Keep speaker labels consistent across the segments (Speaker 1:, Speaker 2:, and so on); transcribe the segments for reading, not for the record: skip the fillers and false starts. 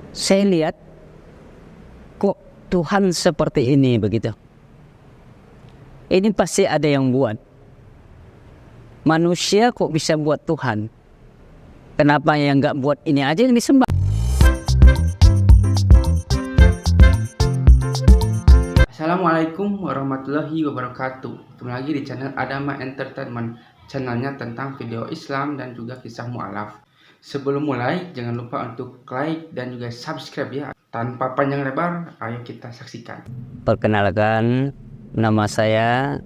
Speaker 1: Saya lihat kok Tuhan seperti ini begitu. Ini pasti ada yang buat. Manusia kok bisa buat Tuhan? Kenapa yang nggak buat ini aja yang disembah?
Speaker 2: Assalamualaikum warahmatullahi wabarakatuh. Ketemu lagi di channel Adama Entertainment, channelnya tentang video Islam dan juga kisah mu'alaf. Sebelum mulai, jangan lupa untuk like dan juga subscribe ya. Tanpa panjang lebar, ayo kita saksikan.
Speaker 1: Perkenalkan, nama saya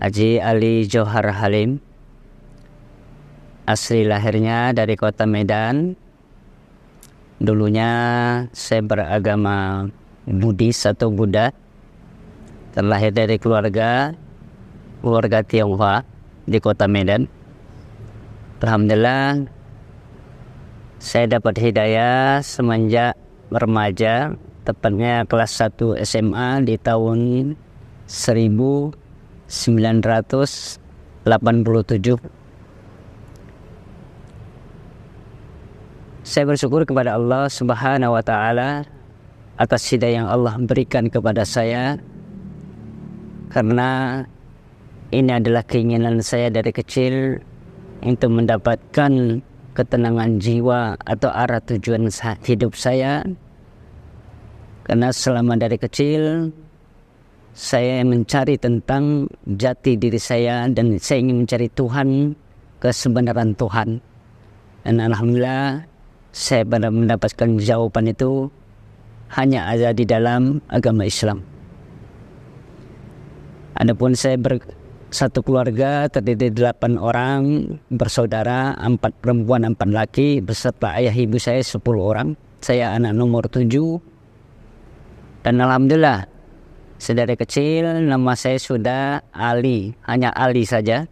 Speaker 1: Haji Ali Johar Halim. Asli lahirnya dari kota Medan. Dulunya saya beragama Buddhis atau Buddha. Terlahir dari keluarga Tionghoa di kota Medan. Alhamdulillah saya dapat hidayah semenjak remaja, tepatnya kelas 1 SMA di tahun 1987. Saya bersyukur kepada Allah Subhanahu wa Ta'ala atas hidayah yang Allah berikan kepada saya, karena ini adalah keinginan saya dari kecil untuk mendapatkan ketenangan jiwa atau arah tujuan hidup saya. Karena selama dari kecil saya mencari tentang jati diri saya dan saya ingin mencari Tuhan, kesebenaran Tuhan. Dan alhamdulillah saya benar mendapatkan jawaban itu hanya ada di dalam agama Islam. Adapun saya satu keluarga terdiri 8 orang bersaudara, 4 perempuan 4 laki, beserta ayah ibu saya 10 orang. Saya anak nomor 7. Dan alhamdulillah sedari kecil nama saya sudah Ali, hanya Ali saja.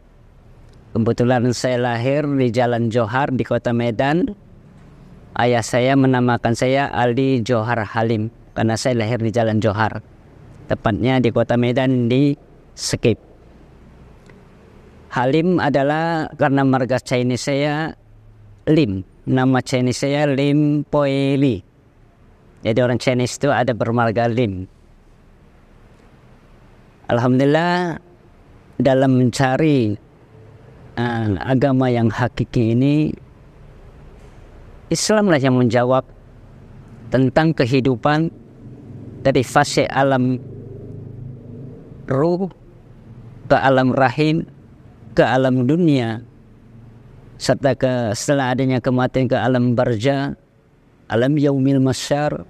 Speaker 1: Kebetulan saya lahir di Jalan Johar di kota Medan. Ayah saya menamakan saya Ali Johar Halim karena saya lahir di Jalan Johar, tepatnya di kota Medan di Skip. Halim adalah karena marga Chinese saya Lim. Nama Chinese saya Lim Poi Li. Jadi orang Chinese itu ada bermarga Lim. Alhamdulillah dalam mencari agama yang hakiki ini, Islamlah yang menjawab tentang kehidupan dari fase alam ruh ke alam rahim ke alam dunia, serta setelah adanya kematian ke alam barza, alam yaumil masyar,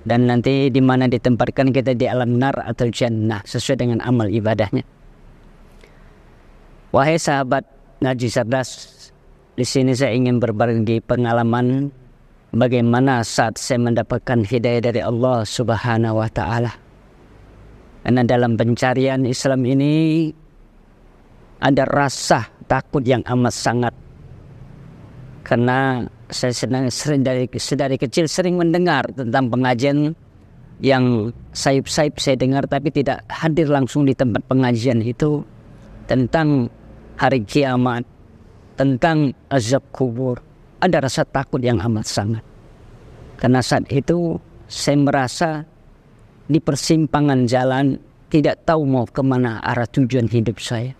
Speaker 1: dan nanti di mana ditempatkan kita di alam nar atau jannah sesuai dengan amal ibadahnya. Wahai sahabat Ngaji Cerdas, di sini saya ingin berbagi pengalaman bagaimana saat saya mendapatkan hidayah dari Allah Subhanahu wa Ta'ala. Karena dalam pencarian Islam ini ada rasa takut yang amat sangat, karena saya sedari kecil sering mendengar tentang pengajian yang sayup-sayup saya dengar tapi tidak hadir langsung di tempat pengajian itu, tentang hari kiamat, tentang azab kubur. Ada rasa takut yang amat sangat, karena saat itu saya merasa di persimpangan jalan, tidak tahu mau kemana arah tujuan hidup saya.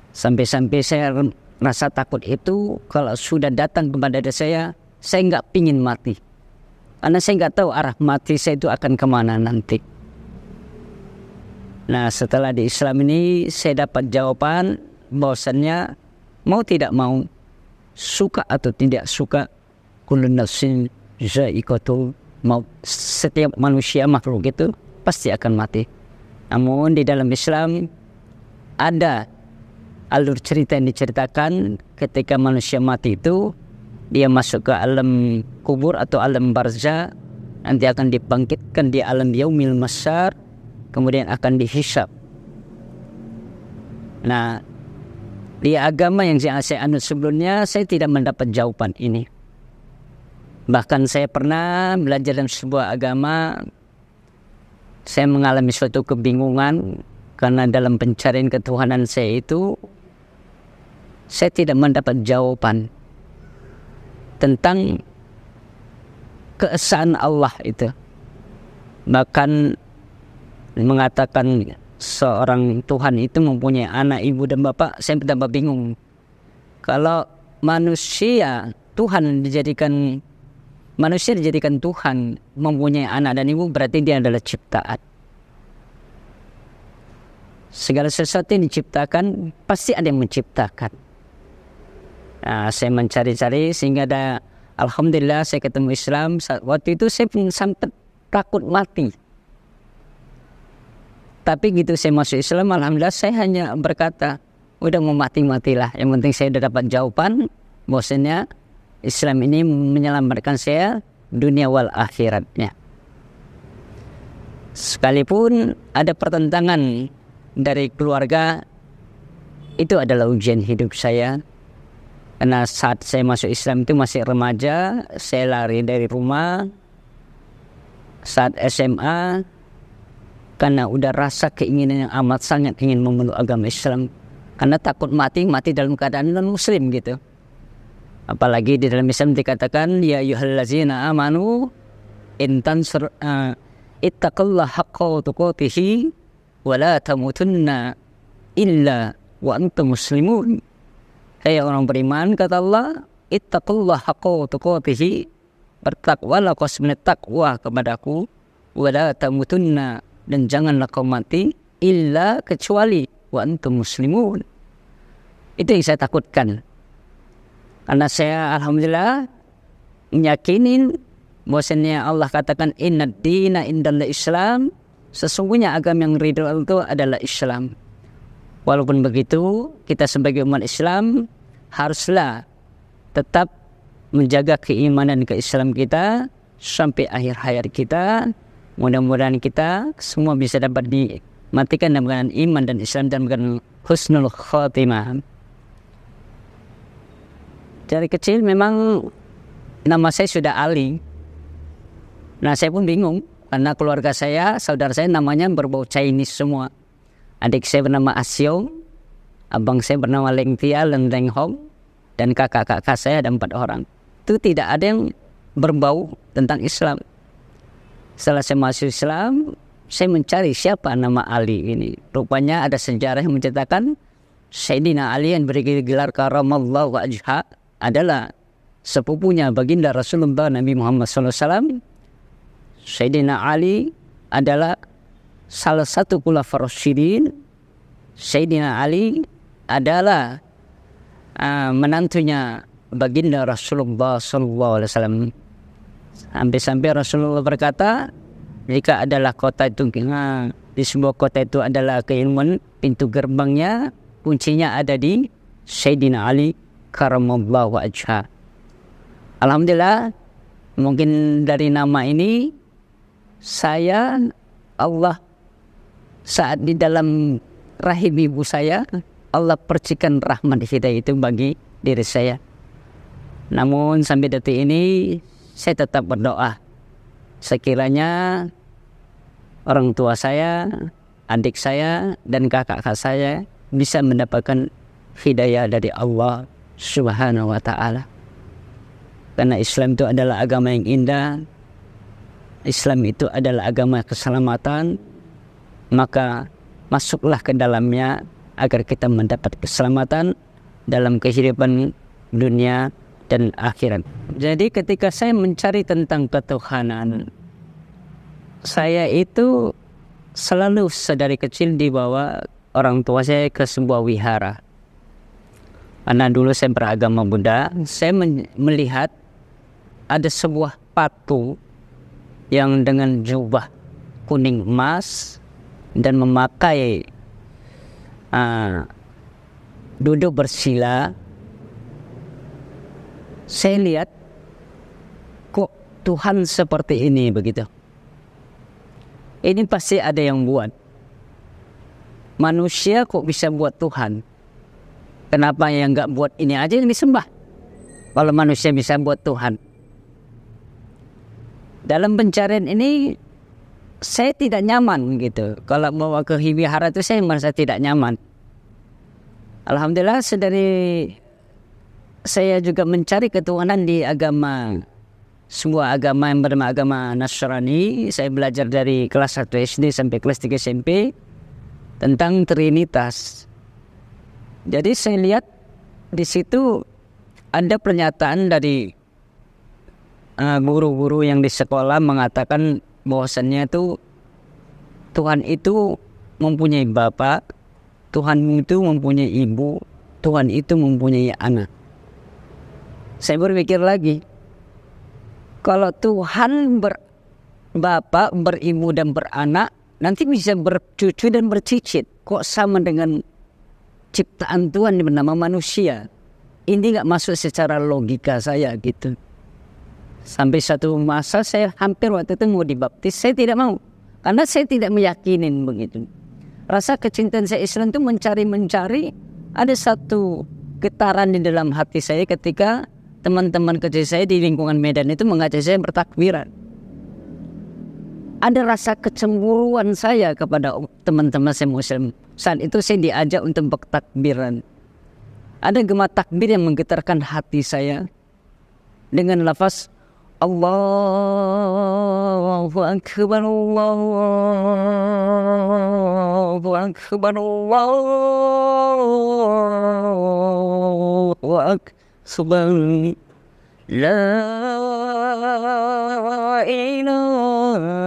Speaker 1: Sampai-sampai saya rasa takut itu kalau sudah datang kepada diri saya nggak pingin mati. Karena saya nggak tahu arah mati saya itu akan kemana nanti. Nah, setelah di Islam ini saya dapat jawaban bahwasannya mau tidak mau, suka atau tidak suka, kullun nafsin za'iqatul maut, setiap manusia makhluk itu pasti akan mati. Namun di dalam Islam ada alur cerita yang diceritakan ketika manusia mati itu dia masuk ke alam kubur atau alam barzah, nanti akan dibangkitkan di alam yaumil masyar, kemudian akan dihisab. Nah, di agama yang saya anut sebelumnya saya tidak mendapat jawaban ini. Bahkan saya pernah belajar dalam sebuah agama, saya mengalami suatu kebingungan karena dalam pencarian ketuhanan saya itu saya tidak mendapat jawaban tentang keesaan Allah itu. Bahkan mengatakan seorang Tuhan itu mempunyai anak, ibu dan bapak, saya tambah bingung. Kalau manusia dijadikan Tuhan, mempunyai anak dan ibu, berarti dia adalah ciptaan. Segala sesuatu yang diciptakan pasti ada yang menciptakan. Nah, saya mencari-cari sehingga alhamdulillah saya ketemu Islam. Waktu itu saya sampai takut mati. Tapi gitu saya masuk Islam, alhamdulillah saya hanya berkata, udah mau mati-matilah. Yang penting saya udah dapat jawaban bahwasanya Islam ini menyelamatkan saya dunia wal akhiratnya. Sekalipun ada pertentangan dari keluarga, itu adalah ujian hidup saya. Karena saat saya masuk Islam itu masih remaja, saya lari dari rumah. Saat SMA, karena udah rasa keinginan yang amat sangat ingin memeluk agama Islam. Karena takut mati dalam keadaan non-muslim gitu. Apalagi di dalam Islam dikatakan, ya ayyuhallazina amanu ittaqullaha haqqa tuqatih wa la tamutunna illa wa antum muslimun. Hai orang beriman, kata Allah, ittaqullaha haqqa tuqatih, bertakwalah kau sebenarnya takwa kepadaku, wa la tamutunna, dan janganlah kau mati illa kecuali wa antum muslimun. Itu yang saya takutkan. Karena saya alhamdulillah meyakini bahwasanya Allah katakan innad dina indal Islam, sesungguhnya agama yang ridho itu adalah Islam. Walaupun begitu, kita sebagai umat Islam haruslah tetap menjaga keimanan ke Islam kita sampai akhir hayat kita. Mudah-mudahan kita semua bisa dapat dimatikan dengan iman dan Islam dan dengan husnul khatimah. Dari kecil memang nama saya sudah Ali. Nah, saya pun bingung karena keluarga saya, saudara saya namanya berbau Chinese semua. Adik saya bernama Asyong, abang saya bernama Leng Tia, Leng Leng Hong, dan kakak-kakak saya ada 4 orang. Itu tidak ada yang berbau tentang Islam. Setelah saya masuk Islam, saya mencari siapa nama Ali ini. Rupanya ada sejarah yang menceritakan Sayyidina Ali yang bergelar karamallahu wajha adalah sepupunya baginda Rasulullah Nabi Muhammad SAW. Sayyidina Ali adalah salah satu khulafaur rasyidin. Sayyidina Ali adalah menantunya baginda Rasulullah SAW. Sampai-sampai Rasulullah berkata, jika adalah kota itu di sebuah kota itu adalah keilmuan, pintu gerbangnya, kuncinya ada di Sayyidina Ali karamallahu wajha. Alhamdulillah, mungkin dari nama ini Allah saat di dalam rahim ibu saya, Allah percikan rahmat hidayah itu bagi diri saya. Namun sampai detik ini saya tetap berdoa sekiranya orang tua saya, adik saya, dan kakak-kakak saya bisa mendapatkan hidayah dari Allah Subhanahu wa ta'ala. Karena Islam itu adalah agama yang indah, Islam itu adalah agama keselamatan, maka masuklah ke dalamnya agar kita mendapat keselamatan dalam kehidupan dunia dan akhirat. Jadi ketika saya mencari tentang ketuhanan, saya itu selalu sedari kecil dibawa orang tua saya ke sebuah wihara. Karena dulu saya beragama Buddha, saya melihat ada sebuah patung yang dengan jubah kuning emas dan memakai duduk bersila. Saya lihat kok Tuhan seperti ini begitu. Ini pasti ada yang buat. Manusia kok bisa buat Tuhan? Kenapa yang nggak buat ini aja yang disembah? Kalau manusia bisa buat Tuhan. Dalam pencarian ini saya tidak nyaman gitu. Kalau bawa ke wihara itu saya merasa tidak nyaman. Alhamdulillah sedari saya juga mencari ketuhanan di agama sebuah agama yang bernama agama Nasrani. Saya belajar dari kelas 1 SD sampai kelas 3 SMP tentang Trinitas. Jadi saya lihat di situ ada pernyataan dari guru-guru yang di sekolah mengatakan bahwasannya itu Tuhan itu mempunyai bapak, Tuhan itu mempunyai ibu, Tuhan itu mempunyai anak. Saya berpikir lagi, kalau Tuhan berbapak, beribu dan beranak, nanti bisa bercucu dan bercicit. Kok sama dengan ciptaan Tuhan yang bernama manusia? Ini nggak masuk secara logika saya gitu. Sampai satu masa saya hampir waktu itu mau dibaptis, saya tidak mau. Karena saya tidak meyakinin begitu. Rasa kecintaan saya Islam itu mencari, ada satu getaran di dalam hati saya ketika teman-teman kecil saya di lingkungan Medan itu mengajak saya bertakbiran. Ada rasa kecemburuan saya kepada teman-teman saya Muslim. Saat itu saya diajak untuk bertakbiran. Ada gema takbir yang menggetarkan hati saya dengan lafaz Allahu Akbar, Allahu Akbar, Allahu Akbar, La ilaha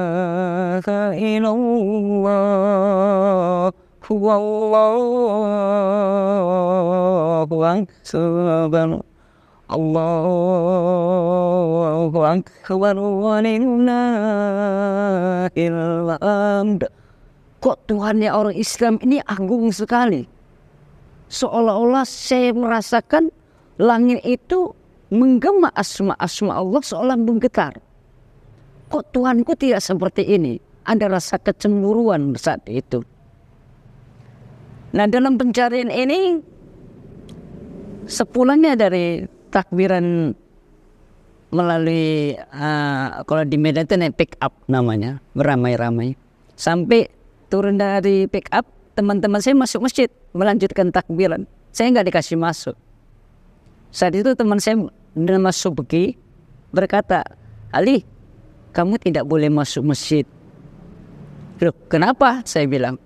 Speaker 1: illallah, Wallahu Akbar, Allahu Akbar, walillahil hamd. Kok Tuhannya orang Islam ini agung sekali. Seolah-olah saya merasakan langit itu menggema asma-asma Allah seolah menggetar. Kok Tuhanku tidak seperti ini? Ada rasa kecemburuan saat itu. Nah, dalam pencarian ini, sepulangnya dari takbiran melalui kalau di Medan itu naik pick up namanya, beramai-ramai. Sampai turun dari pick up, teman-teman saya masuk masjid melanjutkan takbiran. Saya nggak dikasih masuk. Saat itu teman saya bernama Subki berkata, Ali, kamu tidak boleh masuk masjid. Loh, kenapa? Saya bilang,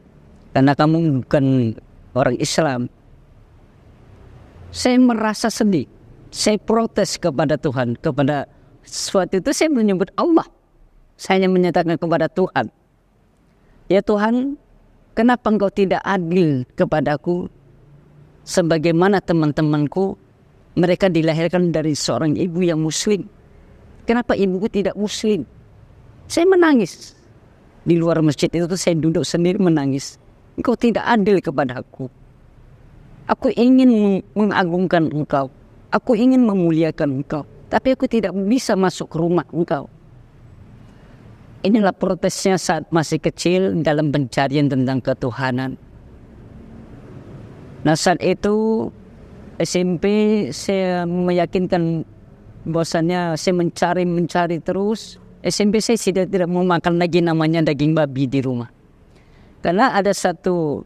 Speaker 1: karena kamu bukan orang Islam. Saya merasa sedih. Saya protes kepada Tuhan. Kepada sesuatu itu saya menyebut Allah. Saya hanya menyatakan kepada Tuhan, ya Tuhan, kenapa Engkau tidak adil kepadaku sebagaimana teman-temanku, mereka dilahirkan dari seorang ibu yang muslim. Kenapa ibuku tidak muslim? Saya menangis. Di luar masjid itu saya duduk sendiri menangis. Engkau tidak adil kepadaku. Aku ingin mengagungkan Engkau. Aku ingin memuliakan Engkau. Tapi aku tidak bisa masuk ke rumah Engkau. Inilah protesnya saat masih kecil dalam pencarian tentang ketuhanan. Nah, saat itu SMP saya meyakinkan bahwasannya saya mencari terus. SMP saya tidak mau makan lagi namanya daging babi di rumah. Karena ada satu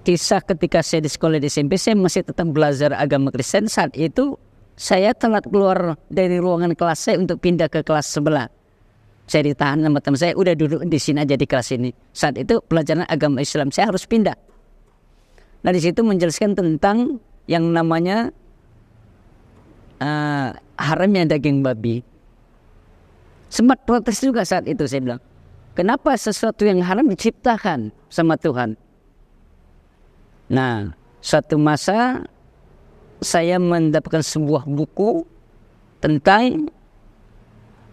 Speaker 1: kisah ketika saya di sekolah di SMP, saya masih tetap belajar agama Kristen. Saat itu saya telat keluar dari ruangan kelas saya untuk pindah ke kelas sebelah. Saya ditahan sama teman saya, udah duduk di sini aja di kelas ini. Saat itu pelajaran agama Islam, saya harus pindah. Nah, di situ menjelaskan tentang yang namanya haramnya daging babi. Sempat protes juga saat itu, saya bilang, kenapa sesuatu yang haram diciptakan sama Tuhan? Nah, suatu masa saya mendapatkan sebuah buku tentang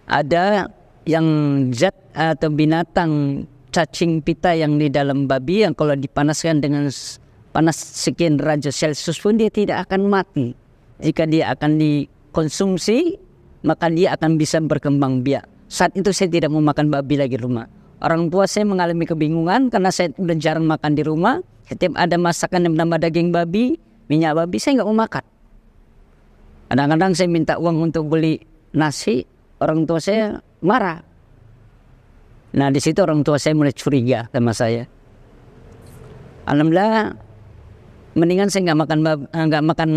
Speaker 1: ada yang zat atau binatang cacing pita yang di dalam babi yang kalau dipanaskan dengan panas sekian derajat Celcius pun dia tidak akan mati. Jika dia akan dikonsumsi, maka dia akan bisa berkembang biak. Saat itu saya tidak mau makan babi lagi di rumah. Orang tua saya mengalami kebingungan karena saya udah jarang makan di rumah. Setiap ada masakan yang bernama daging babi, minyak babi, saya nggak mau makan. Kadang-kadang saya minta uang untuk beli nasi, orang tua saya marah. Nah, di situ orang tua saya mulai curiga sama saya. Alhamdulillah, mendingan saya nggak makan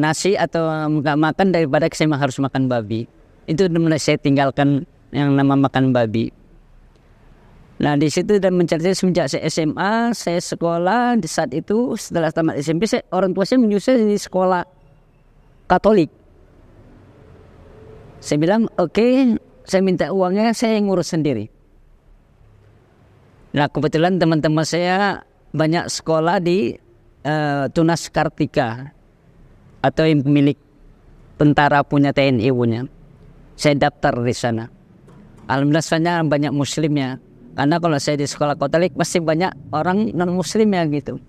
Speaker 1: nasi atau nggak makan daripada saya harus makan babi. Itu mulai saya tinggalkan yang nama makan babi. Nah di situ dan mencari semenjak saya SMA, saya sekolah di saat itu setelah tamat SMP, orang tua saya menyuruh saya di sekolah Katolik. Saya bilang oke, saya minta uangnya, saya ngurus sendiri. Nah kebetulan teman-teman saya banyak sekolah di Tunas Kartika atau yang pemilik tentara punya TNI punya. Saya daftar di sana. Alhamdulillah soalnya banyak muslimnya. Karena kalau saya di sekolah Katolik masih banyak orang non muslimnya gitu.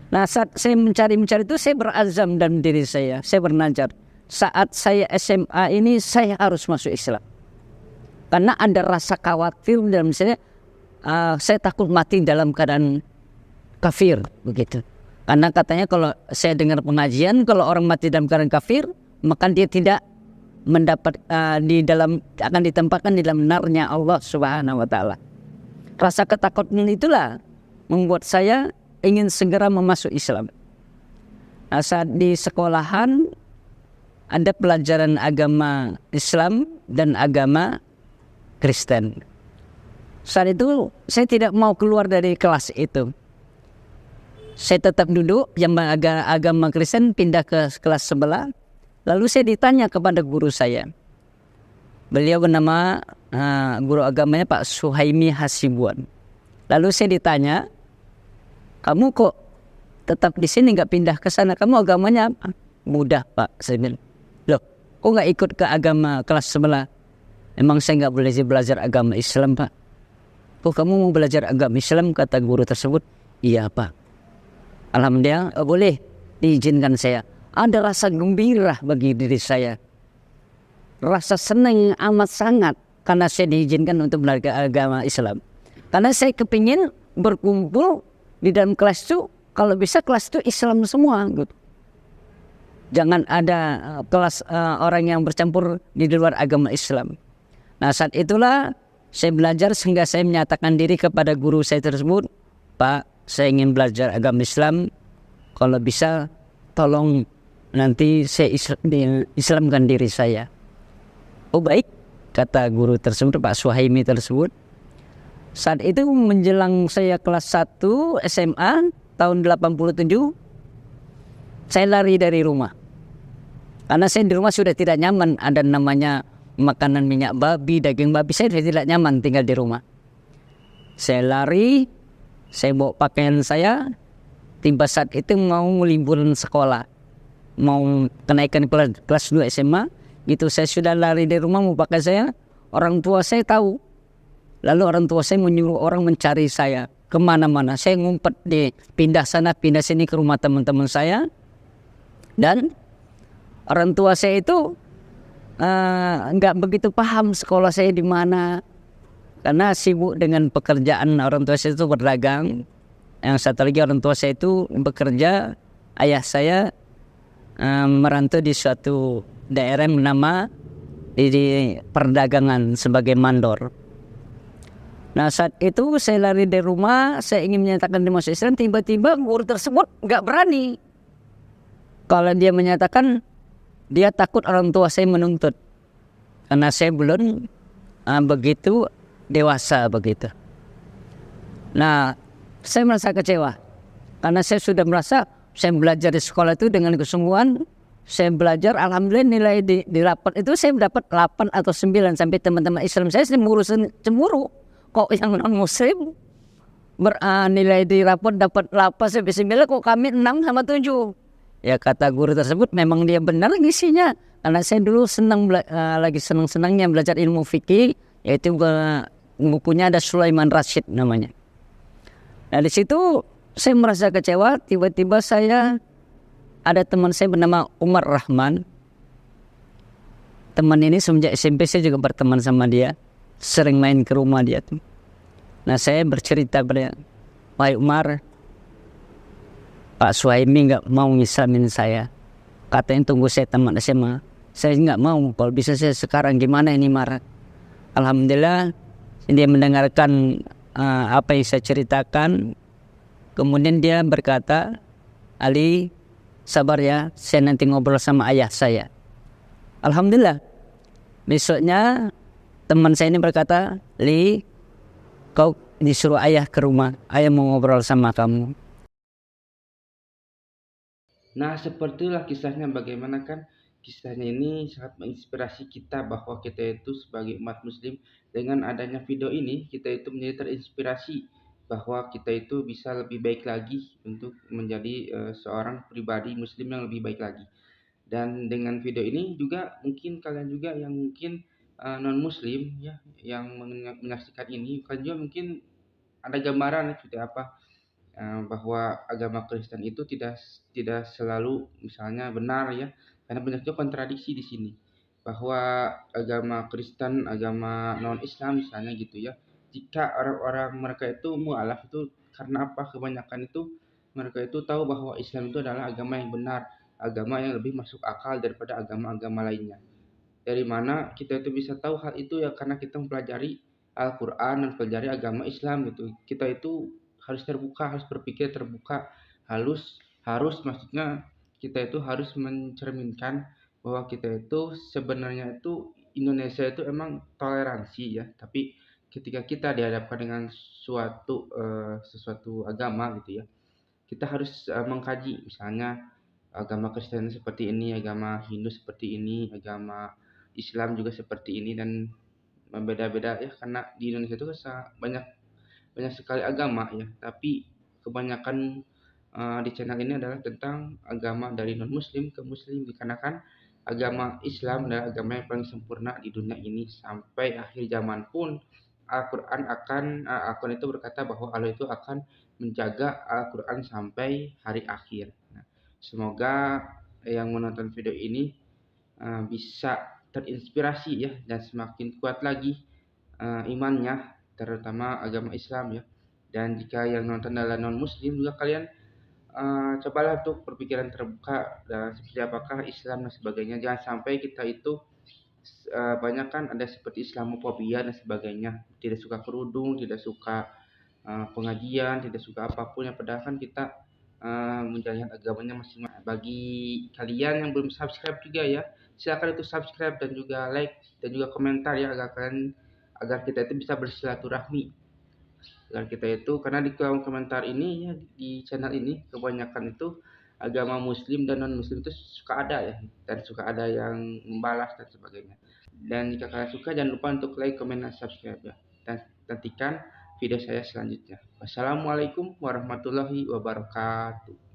Speaker 1: Nah saat saya mencari itu saya berazam dalam diri saya bernazar. Saat saya SMA ini saya harus masuk Islam. Karena ada rasa khawatir dalam saya takut mati dalam keadaan kafir begitu. Karena katanya kalau saya dengar pengajian, kalau orang mati dalam keadaan kafir, maka dia tidak mendapat akan ditempatkan di dalam narnya Allah Subhanahu wa taala. Rasa ketakutan itulah membuat saya ingin segera memasuk Islam. Nah, saat di sekolahan ada pelajaran agama Islam dan agama Kristen. Saat itu saya tidak mau keluar dari kelas itu. Saya tetap duduk yang agama Kristen, pindah ke kelas sebelah. Lalu saya ditanya kepada guru saya. Beliau bernama guru agamanya Pak Suhaimi Hasibuan. Lalu saya ditanya, kamu kok tetap di sini nggak pindah ke sana? Kamu agamanya apa? Mudah Pak, saya bilang. Loh, kok nggak ikut ke agama kelas sebelah? Emang saya nggak boleh belajar agama Islam Pak? Kok kamu mau belajar agama Islam? Kata guru tersebut. Iya Pak. Alhamdulillah boleh diizinkan saya. Ada rasa gembira bagi diri saya. Rasa senang amat sangat karena saya diizinkan untuk belajar agama Islam. Karena saya kepingin berkumpul di dalam kelas itu, kalau bisa kelas itu Islam semua gitu. Jangan ada kelas orang yang bercampur di luar agama Islam. Nah saat itulah saya belajar sehingga saya menyatakan diri kepada guru saya tersebut, Pak, saya ingin belajar agama Islam, kalau bisa tolong nanti saya Islamkan diri saya. Oh baik, kata guru tersebut, Pak Suhaimi tersebut. Saat itu menjelang saya kelas 1 SMA tahun 87, saya lari dari rumah. Karena saya di rumah sudah tidak nyaman, ada namanya makanan minyak babi, daging babi, saya sudah tidak nyaman tinggal di rumah. Saya lari, saya bawa pakaian saya, tiba saat itu mau liburan sekolah, mau kenaikan kelas 2 SMA, gitu saya sudah lari dari rumah mau pakai saya, orang tua saya tahu, lalu orang tua saya menyuruh orang mencari saya kemana-mana. Saya ngumpet pindah sana pindah sini ke rumah teman-teman saya, dan orang tua saya itu nggak begitu paham sekolah saya di mana. Karena sibuk dengan pekerjaan, orang tua saya itu berdagang. Yang satu lagi orang tua saya itu bekerja. Ayah saya merantau di suatu daerah yang bernama di perdagangan sebagai mandor. Nah saat itu saya lari dari rumah, saya ingin menyatakan di masuk Islam. Tiba-tiba guru tersebut nggak berani. Kalau dia menyatakan, dia takut orang tua saya menuntut. Karena saya belum begitu dewasa begitu. Nah, saya merasa kecewa karena saya sudah merasa saya belajar di sekolah itu dengan kesungguhan. Saya belajar, alhamdulillah nilai di rapat itu saya dapat 8 atau 9 sampai teman-teman Islam saya cemburu. Kok yang non muslim nilai di raport dapat 8 sampai 9, kok kami 6 sama 7. Ya kata guru tersebut memang dia benar ngisinya. Karena saya dulu lagi senang-senangnya belajar ilmu fikih, yaitu bukunya ada Sulaiman Rashid namanya. Nah di situ saya merasa kecewa. Tiba-tiba saya ada teman saya bernama Umar Rahman. Teman ini semenjak SMP saya juga berteman sama dia, sering main ke rumah dia tuh. Nah saya bercerita pada Pak Umar, Pak Suhaimi nggak mau ngislamin saya. Katanya tunggu saya tamat SMA. Saya nggak mau. Kalau bisa saya sekarang gimana ini Mar? Alhamdulillah dia mendengarkan apa yang saya ceritakan. Kemudian dia berkata, Ali sabar ya, saya nanti ngobrol sama ayah saya. Alhamdulillah Besoknya teman saya ini berkata, Li, kau disuruh ayah ke rumah, ayah mau ngobrol sama kamu.
Speaker 2: Nah, sepertilah kisahnya, bagaimana kan kisahnya ini sangat menginspirasi kita bahwa kita itu sebagai umat muslim, dengan adanya video ini kita itu menjadi terinspirasi bahwa kita itu bisa lebih baik lagi untuk menjadi seorang pribadi muslim yang lebih baik lagi. Dan dengan video ini juga mungkin kalian juga yang mungkin non muslim ya, yang menyaksikan ini, kalian juga mungkin ada gambaran seperti apa bahwa agama Kristen itu tidak selalu misalnya benar ya, karena banyak juga kontradiksi di sini. Bahwa agama Kristen, agama non-Islam misalnya gitu ya, jika orang-orang mereka itu mualaf itu karena apa? Kebanyakan itu mereka itu tahu bahwa Islam itu adalah agama yang benar, agama yang lebih masuk akal daripada agama-agama lainnya. Dari mana kita itu bisa tahu hal itu ya, karena kita mempelajari Al-Quran dan pelajari agama Islam gitu. Kita itu harus terbuka, harus berpikir terbuka, harus maksudnya kita itu harus mencerminkan bahwa kita itu sebenarnya itu Indonesia itu emang toleransi ya, tapi ketika kita dihadapkan dengan sesuatu agama gitu ya, kita harus mengkaji misalnya agama Kristen seperti ini, agama Hindu seperti ini, agama Islam juga seperti ini, dan beda-beda ya, karena di Indonesia itu banyak banyak sekali agama ya, tapi kebanyakan di channel ini adalah tentang agama dari non muslim ke muslim, dikarenakan agama Islam adalah agama yang paling sempurna di dunia ini. Sampai akhir zaman pun Al-Quran itu berkata bahwa Allah itu akan menjaga Al-Quran sampai hari akhir. Nah, semoga yang menonton video ini bisa terinspirasi ya, dan semakin kuat lagi imannya, terutama agama Islam ya. Dan jika yang nonton adalah non muslim juga, kalian cobalah untuk berpikiran terbuka dan seperti apakah Islam dan sebagainya. Jangan sampai kita itu banyak kan ada seperti Islamofobia dan sebagainya, tidak suka kerudung, tidak suka pengajian, tidak suka apapun yang padahal kan kita menjalankan agamanya masing-masing. Bagi kalian yang belum subscribe juga ya, silakan itu subscribe dan juga like dan juga komentar ya, agar kita itu bisa bersilaturahmi, agar kita itu, karena di kolom komentar ini ya, di channel ini kebanyakan itu agama muslim dan non muslim itu suka ada ya, dan suka ada yang membalas dan sebagainya. Dan jika kalian suka, jangan lupa untuk like, comment, dan subscribe ya, dan nantikan video saya selanjutnya. Wassalamualaikum warahmatullahi wabarakatuh.